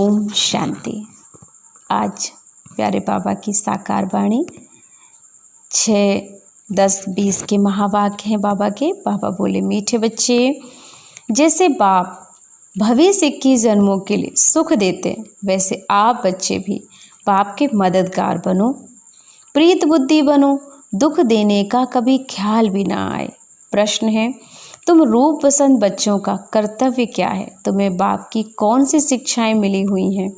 ओम शांति। आज प्यारे बाबा की साकार वाणी 6, 10, 20 के महावाक्य हैं बाबा के। बाबा बोले, मीठे बच्चे, जैसे बाप भविष्य की जन्मों के लिए सुख देते हैं, वैसे आप बच्चे भी बाप के मददगार बनो, प्रीत बुद्धि बनो, दुख देने का कभी ख्याल भी ना आए। प्रश्न है, तुम रूप पसंद बच्चों का कर्तव्य क्या है? तुम्हें बाप की कौन सी शिक्षाएं मिली हुई हैं?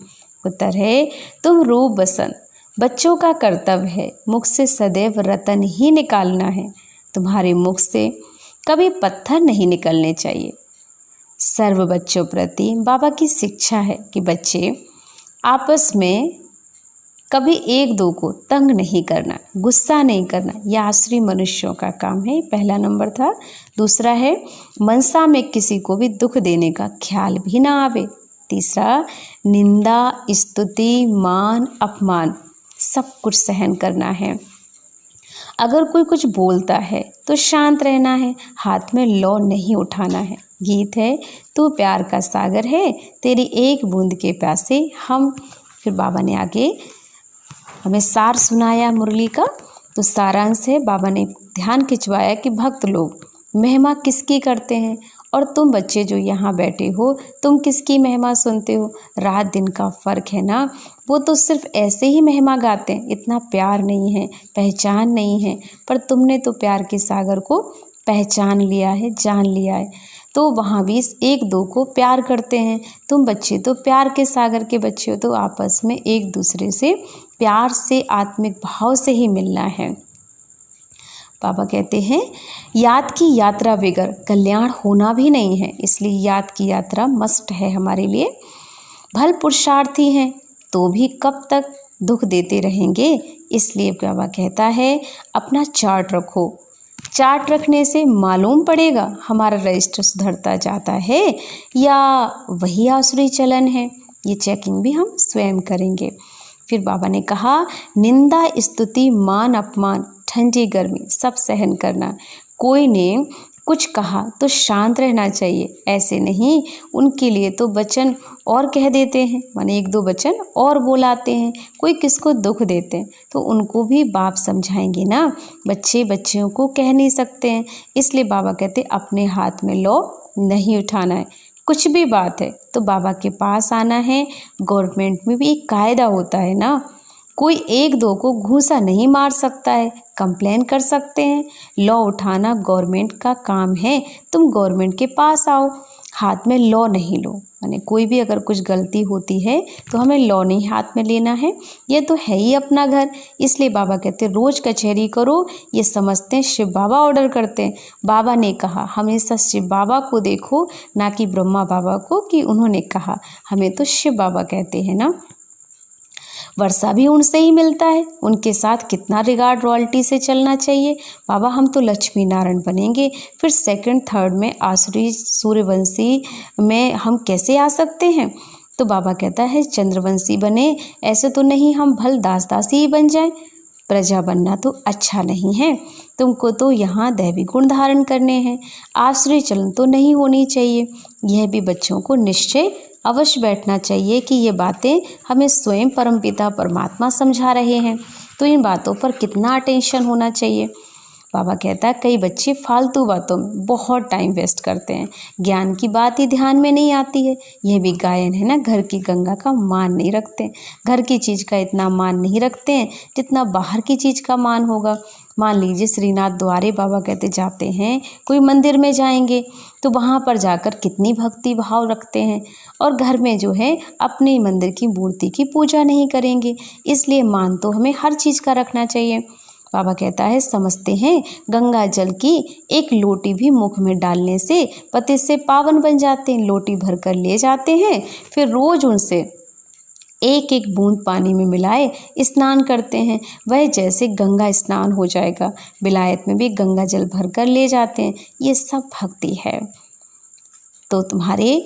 उत्तर है, तुम रूप पसंद बच्चों का कर्तव्य है मुख से सदैव रतन ही निकालना है। तुम्हारे मुख से कभी पत्थर नहीं निकलने चाहिए। सर्व बच्चों प्रति बाबा की शिक्षा है कि बच्चे आपस में कभी एक दो को तंग नहीं करना, गुस्सा नहीं करना। यह आश्री मनुष्यों का काम है। पहला नंबर था। दूसरा है, मनसा में किसी को भी दुख देने का ख्याल भी ना आवे। तीसरा, निंदा, स्तुति, मान, अपमान सब कुछ सहन करना है। अगर कोई कुछ बोलता है तो शांत रहना है, हाथ में लौ नहीं उठाना है। गीत है, तू प्यार का सागर है, तेरी एक बूंद के प्यासे हम। फिर बाबा ने आगे हमें सार सुनाया मुरली का। तो सारांश है, बाबा ने ध्यान खिंचवाया कि भक्त लोग महिमा किसकी करते हैं और तुम बच्चे जो यहाँ बैठे हो, तुम किसकी महिमा सुनते हो? रात दिन का फ़र्क है ना। वो तो सिर्फ ऐसे ही महिमा गाते हैं, इतना प्यार नहीं है, पहचान नहीं है। पर तुमने तो प्यार के सागर को पहचान लिया है, जान लिया है। तो वहाँ भी एक दो को प्यार करते हैं। तुम बच्चे तो प्यार के सागर के बच्चे हो, तो आपस में एक दूसरे से प्यार से, आत्मिक भाव से ही मिलना है। बाबा कहते हैं, याद की यात्रा बगैर कल्याण होना भी नहीं है, इसलिए याद की यात्रा मस्ट है हमारे लिए। भल पुरुषार्थी हैं तो भी कब तक दुख देते रहेंगे। इसलिए बाबा कहता है, अपना चार्ट रखो। चार्ट रखने से मालूम पड़ेगा हमारा रजिस्टर सुधरता जाता है या वही आसुरी चलन है। ये चेकिंग भी हम स्वयं करेंगे। फिर बाबा ने कहा, निंदा, स्तुति, मान, अपमान, ठंडी गर्मी सब सहन करना। कोई ने कुछ कहा तो शांत रहना चाहिए, ऐसे नहीं उनके लिए तो वचन और कह देते हैं, माने एक दो वचन और बोलाते हैं। कोई किसको दुख देते हैं तो उनको भी बाप समझाएंगे ना। बच्चे बच्चियों को कह नहीं सकते हैं, इसलिए बाबा कहते अपने हाथ में लौ नहीं उठाना है। कुछ भी बात है तो बाबा के पास आना है। गवर्नमेंट में भी एक कायदा होता है ना, कोई एक दो को घूंसा नहीं मार सकता है, कंप्लेन कर सकते हैं। लॉ उठाना गवर्नमेंट का काम है, तुम गवर्नमेंट के पास आओ, हाथ में लॉ नहीं लो। माने कोई भी अगर कुछ गलती होती है तो हमें लॉ नहीं हाथ में लेना है, ये तो है ही अपना घर। इसलिए बाबा कहते हैं रोज़ कचहरी करो। ये समझते हैं शिव बाबा ऑर्डर करते हैं। बाबा ने कहा हमेशा शिव बाबा को देखो, ना कि ब्रह्मा बाबा को कि उन्होंने कहा। हमें तो शिव बाबा कहते हैं ना। वर्षा भी उनसे ही मिलता है, उनके साथ कितना रिगार्ड रॉयल्टी से चलना चाहिए। बाबा हम तो लक्ष्मी नारायण बनेंगे, फिर सेकंड थर्ड में आसुरी सूर्यवंशी में हम कैसे आ सकते हैं? तो बाबा कहता है चंद्रवंशी बने, ऐसे तो नहीं हम भल दास दासी ही बन जाएं। प्रजा बनना तो अच्छा नहीं है, तुमको तो यहाँ दैवी गुण धारण करने हैं, आसुरी चलन तो नहीं होनी चाहिए। यह भी बच्चों को निश्चय अवश्य बैठना चाहिए कि ये बातें हमें स्वयं परमपिता परमात्मा समझा रहे हैं, तो इन बातों पर कितना अटेंशन होना चाहिए। बाबा कहता है कई बच्चे फालतू बातों में बहुत टाइम वेस्ट करते हैं, ज्ञान की बात ही ध्यान में नहीं आती है। यह भी गायन है ना, घर की गंगा का मान नहीं रखते, घर की चीज़ का इतना मान नहीं रखते हैं जितना बाहर की चीज़ का मान होगा। मान लीजिए श्रीनाथ द्वारे बाबा कहते जाते हैं, कोई मंदिर में जाएंगे तो वहाँ पर जाकर कितनी भक्ति भाव रखते हैं, और घर में जो है अपने मंदिर की मूर्ति की पूजा नहीं करेंगे। इसलिए मान तो हमें हर चीज़ का रखना चाहिए। बाबा कहता है समझते हैं गंगा जल की एक लोटी भी मुख में डालने से पति से पावन बन जाते हैं। लोटी भर कर ले जाते हैं, फिर रोज़ उनसे एक एक बूंद पानी में मिलाए स्नान करते हैं, वह जैसे गंगा स्नान हो जाएगा। विलायत में भी गंगा जल भर कर ले जाते हैं। ये सब भक्ति है। तो तुम्हारे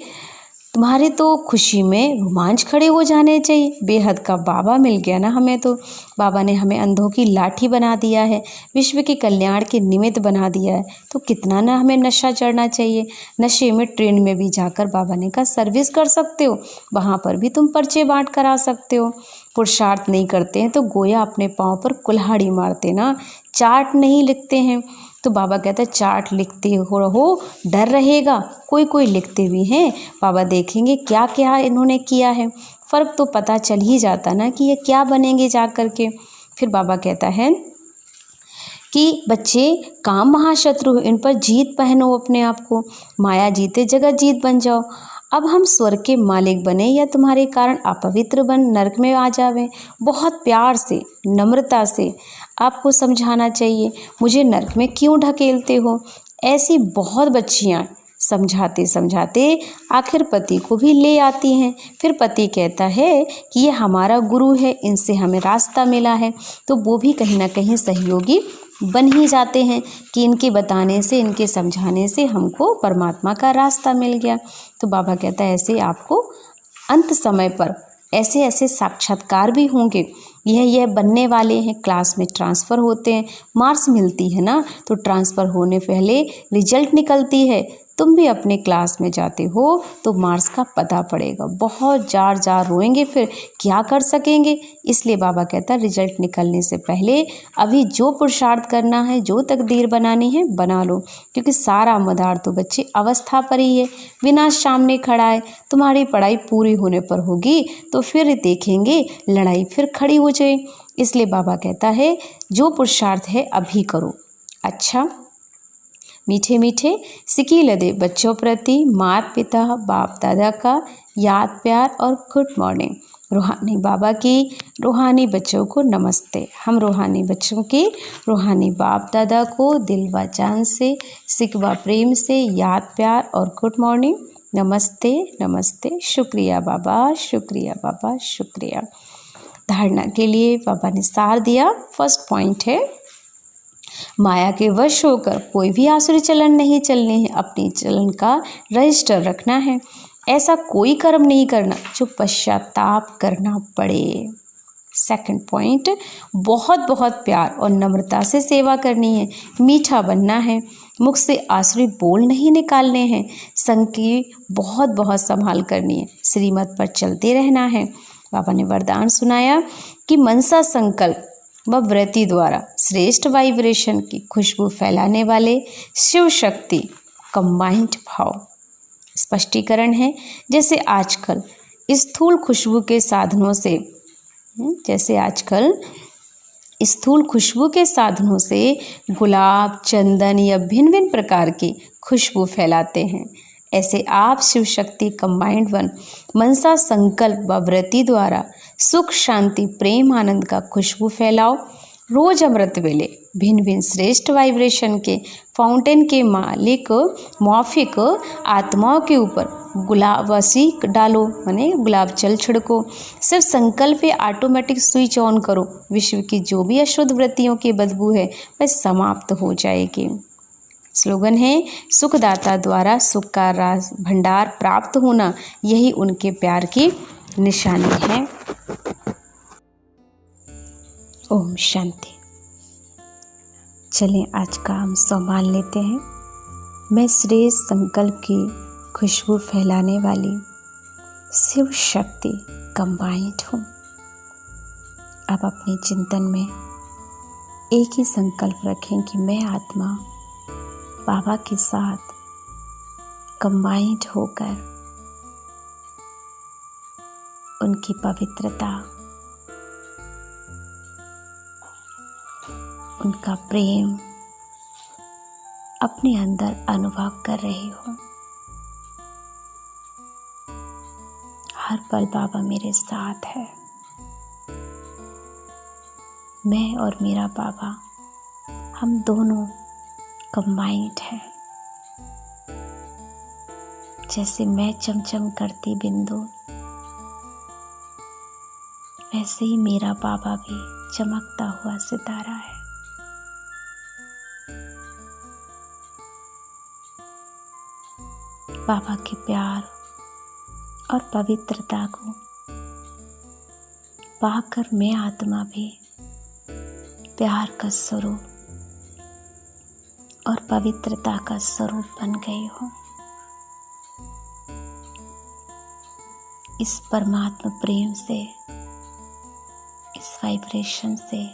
तुम्हारे तो खुशी में रोमांच खड़े हो जाने चाहिए। बेहद का बाबा मिल गया ना हमें तो। बाबा ने हमें अंधों की लाठी बना दिया है, विश्व के कल्याण के निमित्त बना दिया है, तो कितना ना हमें नशा चढ़ना चाहिए। नशे में ट्रेन में भी जाकर बाबा ने कहा सर्विस कर सकते हो, वहाँ पर भी तुम पर्चे बांट कर आ सकते हो। पुरुषार्थ नहीं करते हैं तो गोया अपने पाँव पर कुल्हाड़ी मारते ना, चार्ट नहीं लिखते हैं। तो बाबा कहता है चार्ट लिखते हो रहो, डर रहेगा। कोई कोई लिखते भी हैं, बाबा देखेंगे क्या क्या इन्होंने किया है, फ़र्क तो पता चल ही जाता ना कि ये क्या बनेंगे जा कर के। फिर बाबा कहता है कि बच्चे काम महाशत्रु, इन पर जीत पहनो अपने आप को, माया जीते जगत जीत बन जाओ। अब हम स्वर्ग के मालिक बने या तुम्हारे कारण अपवित्र बन नरक में आ जावें। बहुत प्यार से, नम्रता से आपको समझाना चाहिए, मुझे नरक में क्यों ढकेलते हो। ऐसी बहुत बच्चियाँ समझाते समझाते आखिर पति को भी ले आती हैं। फिर पति कहता है कि ये हमारा गुरु है, इनसे हमें रास्ता मिला है, तो वो भी कहीं ना कहीं सहयोगी बन ही जाते हैं कि इनके बताने से, इनके समझाने से हमको परमात्मा का रास्ता मिल गया। तो बाबा कहता है ऐसे आपको अंत समय पर ऐसे ऐसे साक्षात्कार भी होंगे, यह बनने वाले हैं। क्लास में ट्रांसफ़र होते हैं, मार्क्स मिलती है ना, तो ट्रांसफ़र होने पहले रिजल्ट निकलती है। तुम भी अपने क्लास में जाते हो तो मार्क्स का पता पड़ेगा, बहुत जार जार रोएंगे, फिर क्या कर सकेंगे। इसलिए बाबा कहता है रिजल्ट निकलने से पहले अभी जो पुरुषार्थ करना है, जो तकदीर बनानी है बना लो, क्योंकि सारा मदार तो बच्चे अवस्था पर ही है। विनाश सामने खड़ा है, तुम्हारी पढ़ाई पूरी होने पर होगी तो फिर देखेंगे लड़ाई फिर खड़ी हो जाए। इसलिए बाबा कहता है जो पुरुषार्थ है अभी करो। अच्छा, मीठे मीठे सिकी लदे बच्चों प्रति माता पिता बाप दादा का याद प्यार और गुड मॉर्निंग। रूहानी बाबा की रूहानी बच्चों को नमस्ते। हम रूहानी बच्चों के रूहानी बाप दादा को दिल व जान से, सिकवा प्रेम से याद प्यार और गुड मॉर्निंग, नमस्ते नमस्ते, शुक्रिया बाबा, शुक्रिया बाबा, शुक्रिया। धारणा के लिए बाबा ने सार दिया। फर्स्ट पॉइंट है माया के वश होकर कोई भी आसुरी चलन नहीं चलने हैं, अपनी चलन का रजिस्टर रखना है। ऐसा कोई कर्म नहीं करना जो पश्चाताप करना पड़े। सेकंड पॉइंट, बहुत बहुत प्यार और नम्रता से सेवा करनी है, मीठा बनना है, मुख से आसुरी बोल नहीं निकालने हैं, संग की बहुत बहुत संभाल करनी है, श्रीमत पर चलते रहना है। बाबा ने वरदान सुनाया कि मनसा संकल्प व व्रति द्वारा श्रेष्ठ वाइब्रेशन की खुशबू फैलाने वाले शिव शक्ति कंबाइंड भाव। स्पष्टीकरण है जैसे आजकल स्थूल खुशबू के साधनों से गुलाब, चंदन या भिन्न भिन्न प्रकार की खुशबू फैलाते हैं, ऐसे आप शिव शक्ति कंबाइंड वन मनसा संकल्प व व्रति द्वारा सुख, शांति, प्रेम, आनंद का खुशबू फैलाओ। रोज अमृत वेले भिन्न भिन्न श्रेष्ठ वाइब्रेशन के फाउंटेन के मालिक मौफिक आत्माओं के ऊपर गुलाबसी डालो, माने गुलाब जल छिड़को। सिर्फ संकल्प पे ऑटोमेटिक स्विच ऑन करो, विश्व की जो भी अशुद्ध वृत्तियों की बदबू है वह समाप्त हो जाएगी। स्लोगन है सुखदाता द्वारा सुख का राज भंडार प्राप्त होना, यही उनके प्यार की निशानी है। ओम शांति। चलें आज का हम सम्मान लेते हैं। मैं श्रेष्ठ संकल्प की खुशबू फैलाने वाली शिव शक्ति कंबाइंड हूँ। अब अपने चिंतन में एक ही संकल्प रखें कि मैं आत्मा बाबा के साथ कंबाइंड होकर उनकी पवित्रता, उनका प्रेम अपने अंदर अनुभव कर रही हूँ। हर पल बाबा मेरे साथ है। मैं और मेरा बाबा, हम दोनों कंबाइंड है। जैसे मैं चमचम करती बिंदु, वैसे ही मेरा बाबा भी चमकता हुआ सितारा है। बाबा के प्यार और पवित्रता को पाकर मैं आत्मा भी प्यार का स्वरूप और पवित्रता का स्वरूप बन गई हूँ। इस परमात्मा प्रेम से, इस वाइब्रेशन से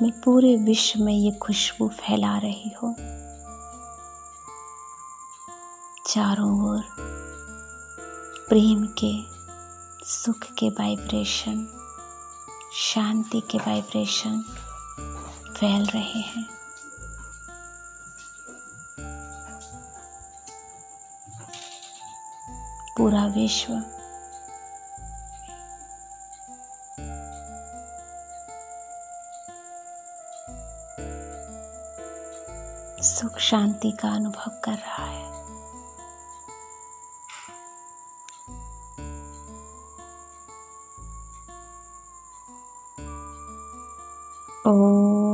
मैं पूरे विश्व में ये खुशबू फैला रही हूँ। चारों ओर प्रेम के, सुख के वाइब्रेशन, शांति के वाइब्रेशन फैल रहे हैं। पूरा विश्व सुख शांति का अनुभव कर रहा है। ओम